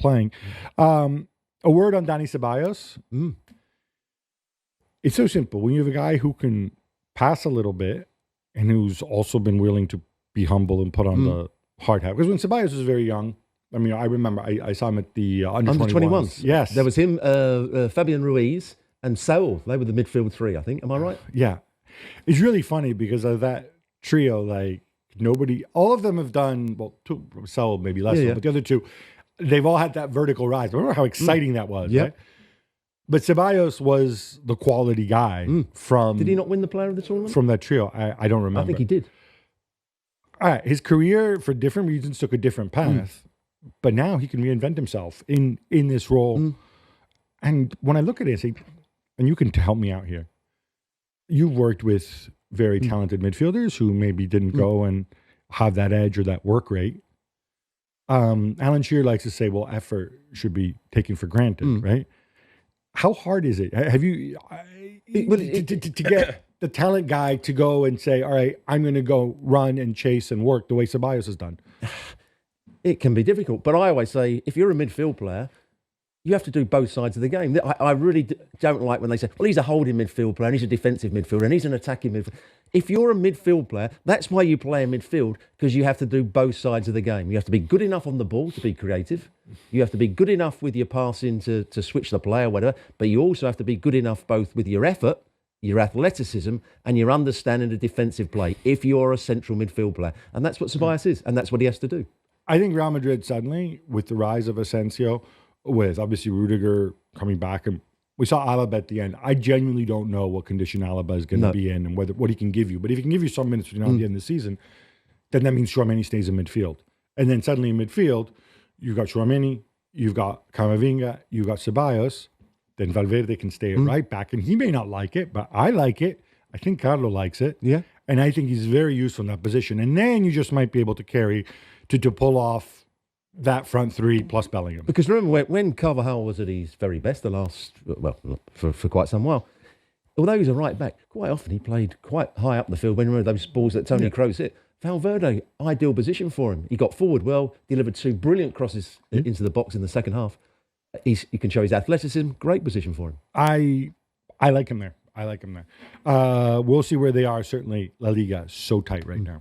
playing. A word on Dani Ceballos. It's so simple. When you have a guy who can pass a little bit and who's also been willing to be humble and put on the hard hat. Because when Ceballos was very young, I mean, I remember I saw him at the under 21s. Yes. There was him, Fabian Ruiz, and Saul. They were the midfield three, I think. Am I right? Yeah. It's really funny because of that trio, like nobody, all of them have done, well, Saul maybe less, but the other two, they've all had that vertical rise. Remember how exciting that was, right? But Ceballos was the quality guy from... Did he not win the player of the tournament? From that trio. I don't remember. I think he did. All right. His career, for different reasons, took a different path. But now he can reinvent himself in this role. And when I look at it, I say, and you can help me out here. You've worked with very talented midfielders who maybe didn't go and have that edge or that work rate. Alan Shearer likes to say, well, effort should be taken for granted, right? How hard is it? Have you to get the talent guy to go and say, all right, I'm going to go run and chase and work the way Ceballos has done? It can be difficult. But I always say, if you're a midfield player, you have to do both sides of the game. I really don't like when they say, well, he's a holding midfield player and he's a defensive midfielder and he's an attacking midfielder. If you're a midfield player, that's why you play in midfield, because you have to do both sides of the game. You have to be good enough on the ball to be creative. You have to be good enough with your passing to switch the play or whatever. But you also have to be good enough both with your effort, your athleticism, and your understanding of defensive play if you're a central midfield player. And that's what Ceballos is, and that's what he has to do. I think Real Madrid suddenly, with the rise of Asensio, with obviously Rudiger coming back, and we saw Alaba at the end. I genuinely don't know what condition Alaba is going to be in and what he can give you. But if he can give you some minutes between now and the end of the season, then that means Tchouaméni stays in midfield. And then suddenly in midfield, you've got Tchouaméni, you've got Camavinga, you've got Ceballos, then Valverde can stay at right back. And he may not like it, but I like it. I think Carlo likes it. Yeah. And I think he's very useful in that position. And then you just might be able to carry to pull off that front three plus Bellingham. Because remember, when Carvajal was at his very best for quite some while, although he was a right back, quite often he played quite high up the field. When you remember those balls that Toni Kroos hit, Valverde, ideal position for him. He got forward well, delivered two brilliant crosses into the box in the second half. He can show his athleticism, great position for him. I like him there. We'll see where they are. Certainly, La Liga is so tight right now.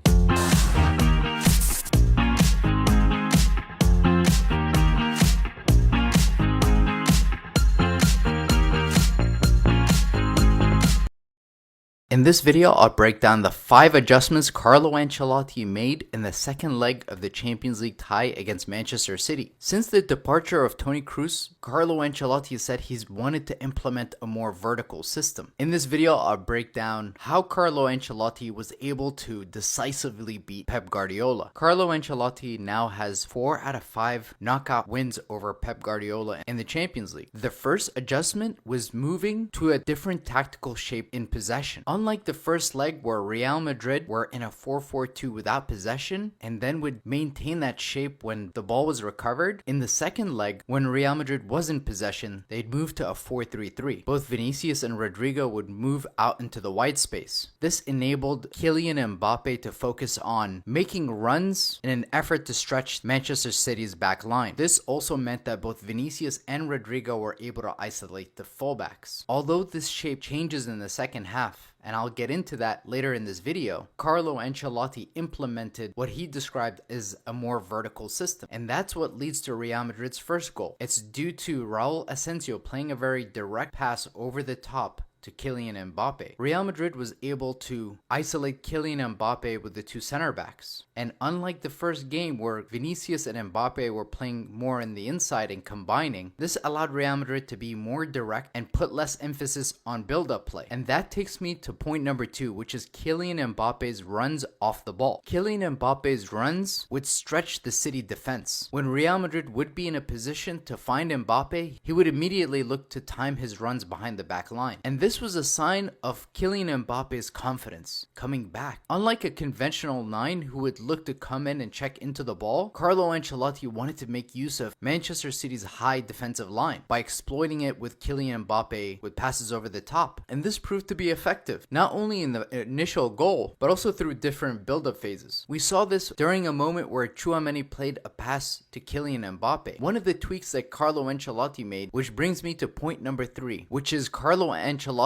In this video, I'll break down the 5 adjustments Carlo Ancelotti made in the second leg of the Champions League tie against Manchester City. Since the departure of Toni Kroos, Carlo Ancelotti said he's wanted to implement a more vertical system. In this video, I'll break down how Carlo Ancelotti was able to decisively beat Pep Guardiola. Carlo Ancelotti now has 4 out of 5 knockout wins over Pep Guardiola in the Champions League. The first adjustment was moving to a different tactical shape in possession. Unlike the first leg where Real Madrid were in a 4-4-2 without possession and then would maintain that shape when the ball was recovered, in the second leg when Real Madrid was in possession, they'd move to a 4-3-3. Both Vinicius and Rodrigo would move out into the wide space. This enabled Kylian Mbappe to focus on making runs in an effort to stretch Manchester City's back line. This also meant that both Vinicius and Rodrigo were able to isolate the fullbacks. Although this shape changes in the second half, and I'll get into that later in this video, Carlo Ancelotti implemented what he described as a more vertical system. And that's what leads to Real Madrid's first goal. It's due to Raul Asensio playing a very direct pass over the top to Kylian Mbappe. Real Madrid was able to isolate Kylian Mbappe with the 2 center backs. And unlike the first game where Vinicius and Mbappe were playing more in the inside and combining, this allowed Real Madrid to be more direct and put less emphasis on build-up play. And that takes me to point number 2, which is Kylian Mbappe's runs off the ball. Kylian Mbappe's runs would stretch the City defense. When Real Madrid would be in a position to find Mbappe, he would immediately look to time his runs behind the back line. And this This was a sign of Kylian Mbappe's confidence coming back. Unlike a conventional 9 who would look to come in and check into the ball, Carlo Ancelotti wanted to make use of Manchester City's high defensive line by exploiting it with Kylian Mbappe with passes over the top. And this proved to be effective, not only in the initial goal, but also through different build-up phases. We saw this during a moment where Tchouaméni played a pass to Kylian Mbappe. One of the tweaks that Carlo Ancelotti made, which brings me to point number 3, which is Carlo Ancelotti's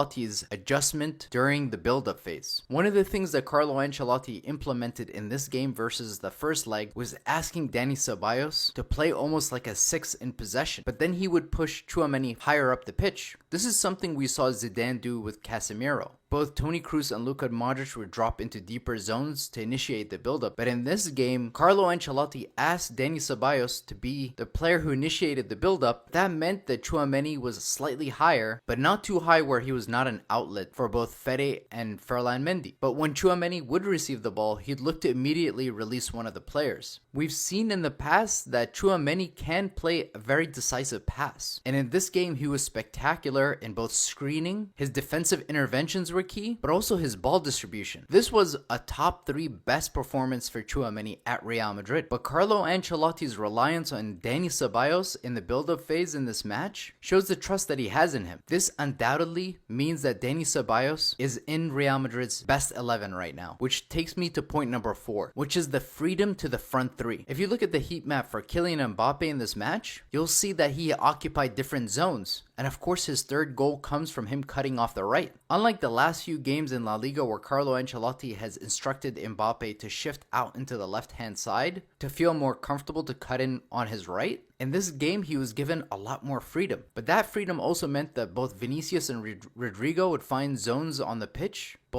adjustment during the build-up phase. One of the things that Carlo Ancelotti implemented in this game versus the first leg was asking Dani Ceballos to play almost like a 6 in possession, but then he would push Tchouaméni higher up the pitch. This is something we saw Zidane do with Casemiro. Both Toni Kroos and Luka Modric would drop into deeper zones to initiate the build-up. But in this game, Carlo Ancelotti asked Dani Ceballos to be the player who initiated the build-up. That meant that Tchouaméni was slightly higher, but not too high where he was not an outlet for both Fede and Ferland Mendy. But when Tchouaméni would receive the ball, he'd look to immediately release one of the players. We've seen in the past that Tchouaméni can play a very decisive pass. And in this game, he was spectacular in both screening, his defensive interventions were key, but also his ball distribution. This was a top 3 best performance for Tchouaméni at Real Madrid, but Carlo Ancelotti's reliance on Dani Ceballos in the build-up phase in this match shows the trust that he has in him. This undoubtedly means that Dani Ceballos is in Real Madrid's best 11 right now, which takes me to point number 4, which is the freedom to the front 3. If you look at the heat map for Kylian Mbappe in this match, you'll see that he occupied different zones. And of course, his third goal comes from him cutting off the right. Unlike the last few games in La Liga where Carlo Ancelotti has instructed Mbappe to shift out into the left-hand side to feel more comfortable to cut in on his right, in this game he was given a lot more freedom. But that freedom also meant that both Vinicius and Rodrigo would find zones on the pitch, both